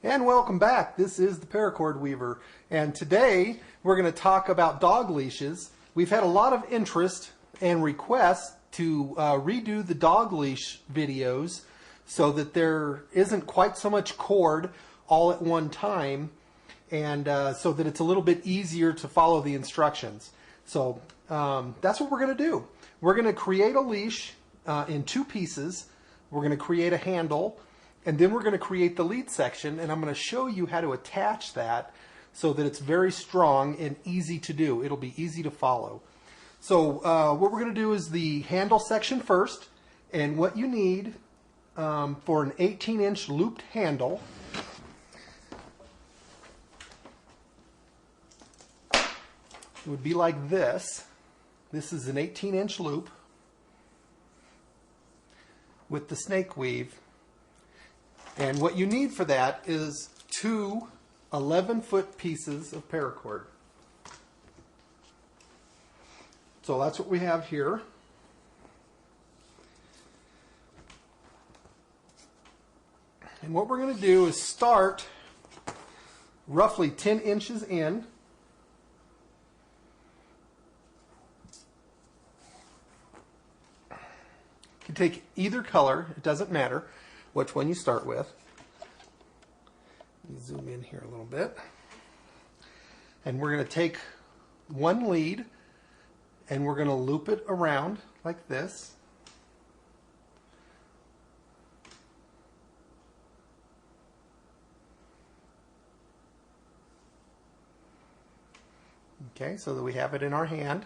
And welcome back. This is the Paracord Weaver, and today we're going to talk about dog leashes. We've had a lot of interest and requests to redo the dog leash videos so that there isn't quite so much cord all at one time, and so that it's a little bit easier to follow the instructions. So that's what we're going to do. We're going to create a leash in two pieces. We're going to create a handle, and then we're going to create the lead section, and I'm going to show you how to attach that so that it's very strong and easy to do. It'll be easy to follow. So what we're going to do is the handle section first, and what you need for an 18-inch looped handle, it would be like this. This is an 18-inch loop with the snake weave. And what you need for that is two 11-foot pieces of paracord. So that's what we have here. And what we're going to do is start roughly 10 inches in. You can take either color, it doesn't matter which one you start with. Let me zoom in here a little bit. And we're going to take one lead and we're going to loop it around like this. Okay, so that we have it in our hand.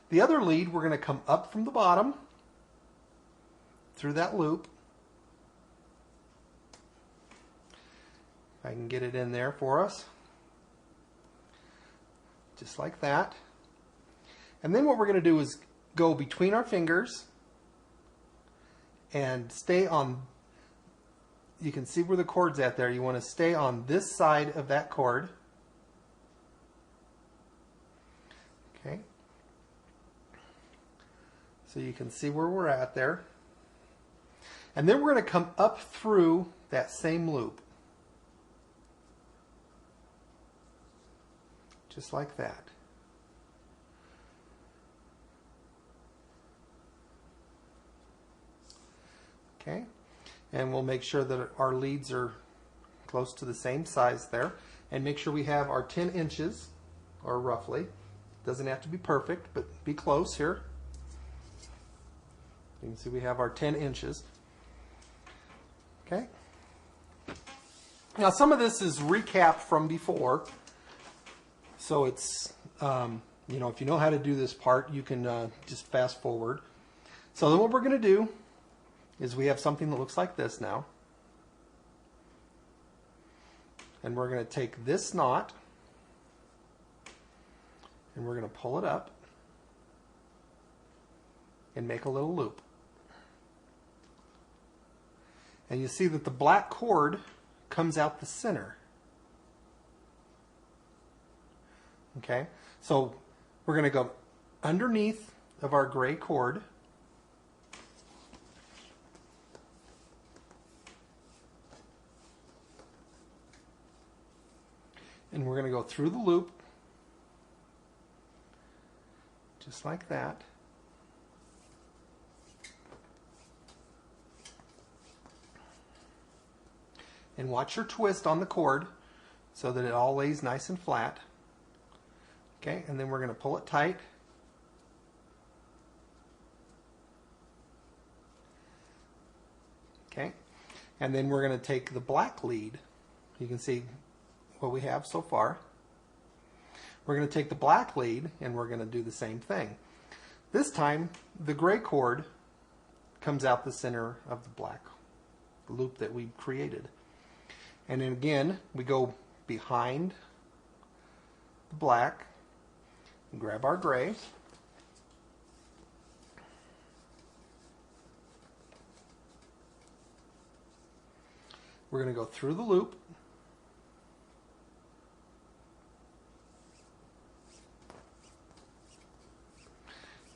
The other lead, we're going to come up from the bottom through that loop. If I can get it in there for us. Just like that. And then what we're going to do is go between our fingers and stay on, you can see where the cord's at there. You want to stay on this side of that cord. Okay. So you can see where we're at there. And then we're going to come up through that same loop. Just like that. Okay. And we'll make sure that our leads are close to the same size there. And make sure we have our 10 inches, or roughly. Doesn't have to be perfect, but be close here. You can see we have our 10 inches. Okay. Now some of this is recap from before, so it's you know, if you know how to do this part, you can just fast forward. So then what we're going to do is we have something that looks like this now, and we're going to take this knot and we're going to pull it up and make a little loop. And you see that the black cord comes out the center. Okay, so we're going to go underneath of our gray cord. And we're going to go through the loop, just like that. And watch your twist on the cord so that it all lays nice and flat. Okay, and then we're going to pull it tight. Okay, and then we're going to take the black lead. You can see what we have so far. We're going to take the black lead and we're going to do the same thing. This time the gray cord comes out the center of the black loop that we created. And then again, we go behind the black and grab our gray. We're going to go through the loop.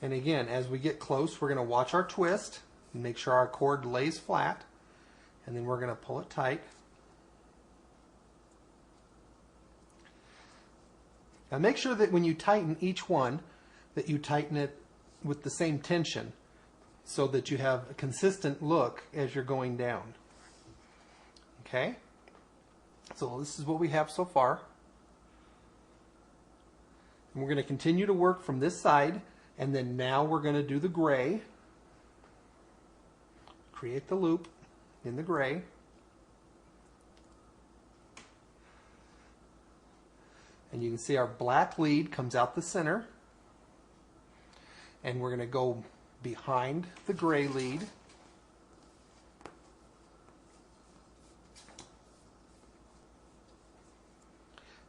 And again, as we get close, we're going to watch our twist and make sure our cord lays flat. And then we're going to pull it tight. Now make sure that when you tighten each one, that you tighten it with the same tension so that you have a consistent look as you're going down. Okay? So this is what we have so far. And we're going to continue to work from this side, and then now we're going to do the gray. Create the loop in the gray. And you can see our black lead comes out the center. And we're going to go behind the gray lead.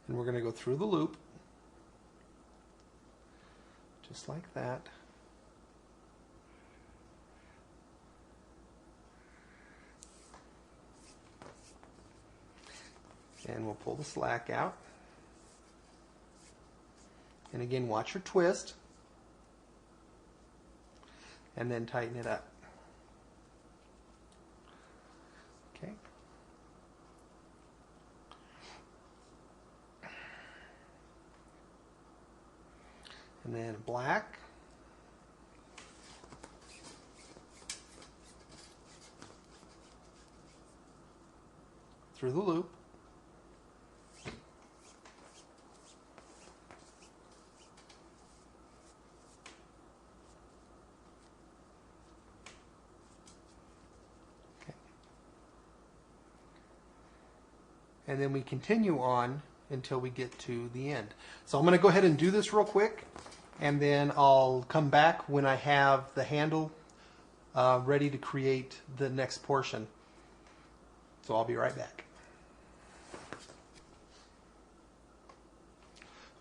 And we're going to go through the loop. Just like that. And we'll pull the slack out. And again, watch your twist. And then tighten it up. Okay. And then black. Through the loop. And then we continue on until we get to the end. So I'm going to go ahead and do this real quick, and then I'll come back when I have the handle ready to create the next portion. So I'll be right back.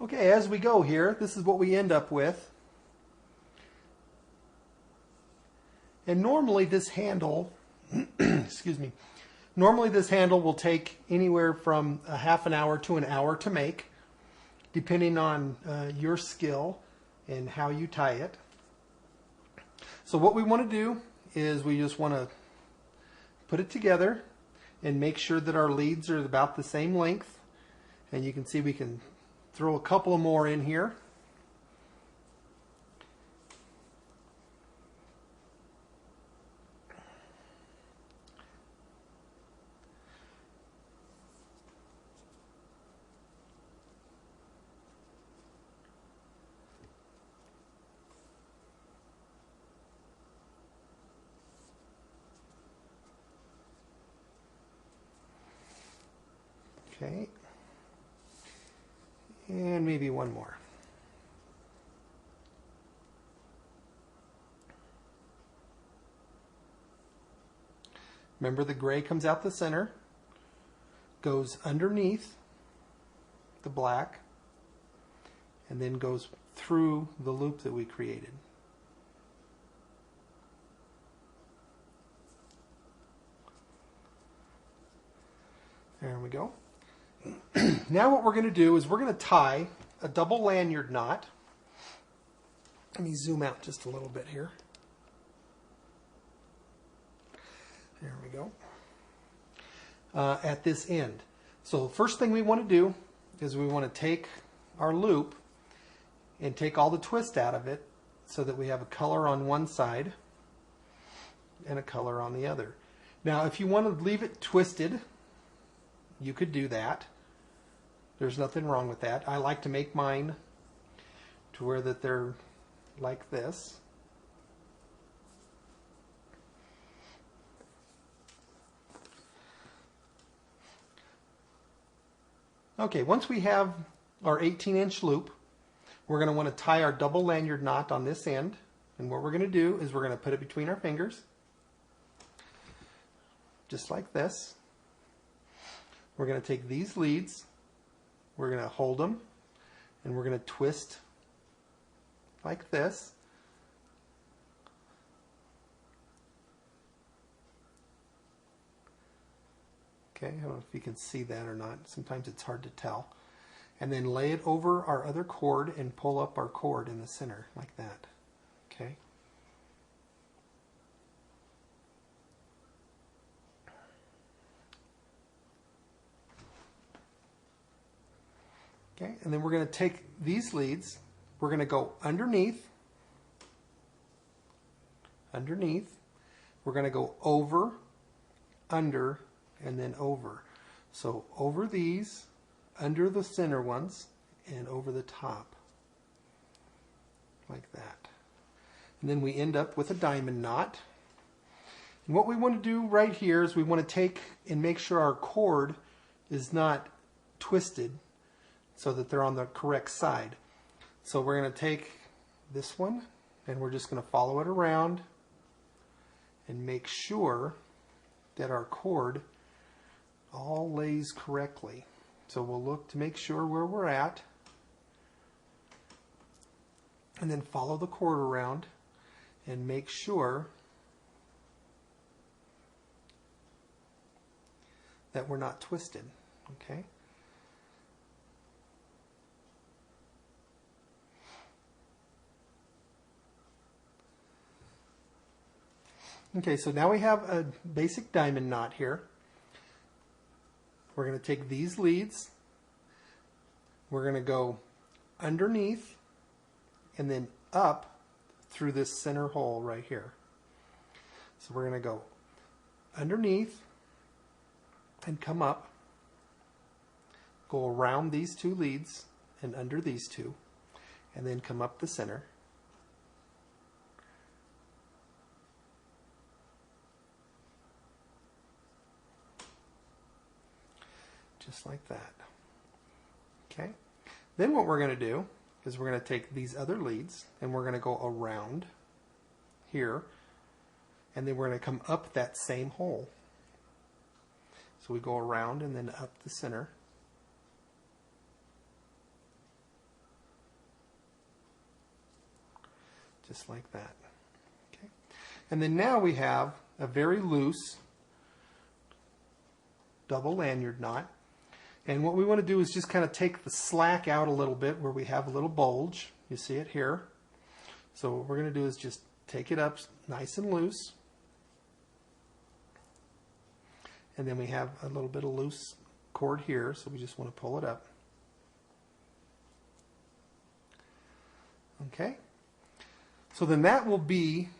Okay, as we go here, this is what we end up with. And normally this handle, excuse me, normally this handle will take anywhere from a half an hour to an hour to make, depending on your skill and how you tie it. So what we want to do is we just want to put it together and make sure that our leads are about the same length. And you can see we can throw a couple more in here. Okay, and maybe one more. Remember, the gray comes out the center, goes underneath the black, and then goes through the loop that we created. There we go. Now what we're going to do is we're going to tie a double lanyard knot. Let me zoom out just a little bit here. There we go. At this end. So the first thing we want to do is we want to take our loop and take all the twist out of it so that we have a color on one side and a color on the other. Now if you want to leave it twisted, you could do that. There's nothing wrong with that. I like to make mine to where that they're like this. Okay, once we have our 18-inch loop, we're going to want to tie our double lanyard knot on this end. And what we're going to do is we're going to put it between our fingers, just like this. We're going to take these leads, we're going to hold them, and we're going to twist like this. Okay, I don't know if you can see that or not. Sometimes it's hard to tell. And then lay it over our other cord and pull up our cord in the center like that. Okay. Okay, and then we're going to take these leads, we're going to go underneath, we're going to go over, under, and then over. So over these, under the center ones, and over the top, like that. And then we end up with a diamond knot. And what we want to do right here is we want to take and make sure our cord is not twisted so that they're on the correct side. So we're going to take this one and we're just going to follow it around and make sure that our cord all lays correctly. So we'll look to make sure where we're at and then follow the cord around and make sure that we're not twisted. Okay? Okay, so now we have a basic diamond knot here. We're going to take these leads, we're going to go underneath and then up through this center hole right here. So we're going to go underneath and come up, go around these two leads and under these two, and then come up the center. Just like that. Okay. Then what we're going to do is we're going to take these other leads and we're going to go around here, and then we're going to come up that same hole. So we go around and then up the center. Just like that. Okay. And then now we have a very loose double lanyard knot. And what we want to do is just kind of take the slack out a little bit where we have a little bulge. You see it here. So what we're going to do is just take it up nice and loose. And then we have a little bit of loose cord here, so we just want to pull it up. Okay. So then that will be,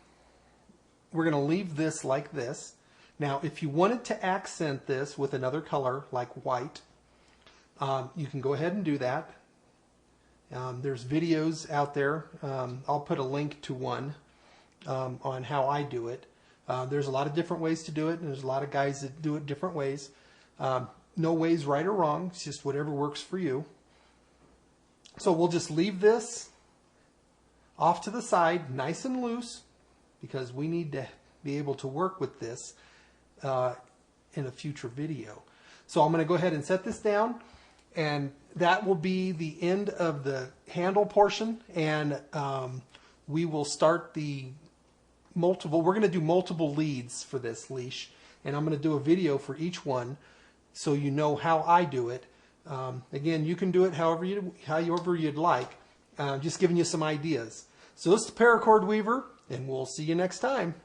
we're going to leave this like this. Now if you wanted to accent this with another color like white, you can go ahead and do that. There's videos out there. I'll put a link to one on how I do it. There's a lot of different ways to do it, and there's a lot of guys that do it different ways. No way's right or wrong. It's just whatever works for you. So we'll just leave this off to the side, nice and loose, because we need to be able to work with this in a future video. So I'm going to go ahead and set this down, and that will be the end of the handle portion, and we will start the multiple. We're going to do multiple leads for this leash, and I'm going to do a video for each one so you know how I do it. Again, you can do it however you'd like. Just giving you some ideas. So this is the Paracord Weaver, and we'll see you next time.